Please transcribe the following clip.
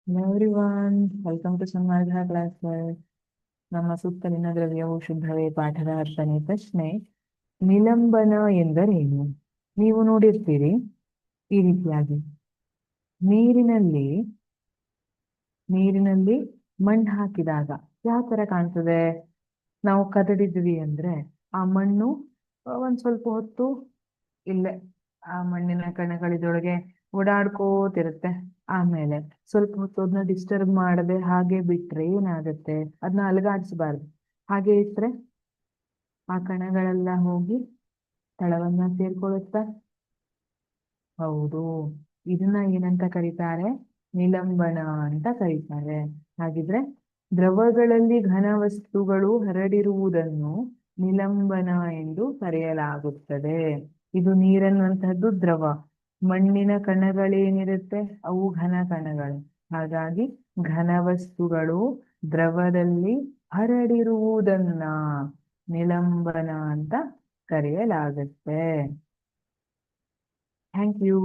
Hello everyone, welcome to Samardha classes. ನಮ್ಮ ಸುತ್ತಲಿನ ದ್ರವ್ಯವು ಶುದ್ಧವೇ ಪಾಠದ ಅರ್ಥನೇ ಪ್ರಶ್ನೆ. ನಿಲಂಬನ ಎಂದರೇನು? ನೀವು ನೋಡಿರ್ತೀರಿ ಈ ರೀತಿಯಾಗಿ ನೀರಿನಲ್ಲಿ ಮಣ್ಣು ಹಾಕಿದಾಗ ಯಾವ ತರ ಕಾಣ್ತದೆ? ನಾವು ಕದಡಿದ್ವಿ ಅಂದ್ರೆ ಆ ಮಣ್ಣು ಒಂದ್ ಸ್ವಲ್ಪ ಹೊತ್ತು ಇಲ್ಲೇ ಆ ಮಣ್ಣಿನ ಕಣಗಳಿದೊಳಗೆ ಓಡಾಡ್ಕೋತಿರುತ್ತೆ. ಆಮೇಲೆ ಸ್ವಲ್ಪ ಹೊತ್ತು ಅದನ್ನ ಡಿಸ್ಟರ್ಬ್ ಮಾಡದೆ ಹಾಗೆ ಬಿಟ್ರೆ ಏನಾಗುತ್ತೆ? ಅದನ್ನ ಅಲುಗಾಡಿಸಬಾರ್ದು. ಹಾಗೆ ಇಟ್ರೆ ಆ ಕಣಗಳೆಲ್ಲ ಹೋಗಿ ತಳವನ್ನ ಸೇರ್ಕೊಳ್ಳುತ್ತೆ. ಹೌದು, ಇದನ್ನ ಏನಂತ ಕರೀತಾರೆ? ನಿಲಂಬನ ಅಂತ ಕರೀತಾರೆ. ಹಾಗಿದ್ರೆ ದ್ರವಗಳಲ್ಲಿ ಘನ ವಸ್ತುಗಳು ಹರಡಿರುವುದನ್ನು ನಿಲಂಬನ ಎಂದು ಕರೆಯಲಾಗುತ್ತದೆ. ಇದು ನೀರನ್ನುವಂತಹದ್ದು ದ್ರವ, ಮಣ್ಣಿನ ಕಣಗಳೇನಿರುತ್ತೆ ಅವು ಘನ ಕಣಗಳು. ಹಾಗಾಗಿ ಘನ ವಸ್ತುಗಳು ದ್ರವದಲ್ಲಿ ಹರಡಿರುವುದನ್ನ ನಿಲಂಬನ ಅಂತ ಕರೆಯಲಾಗುತ್ತೆ. Thank you.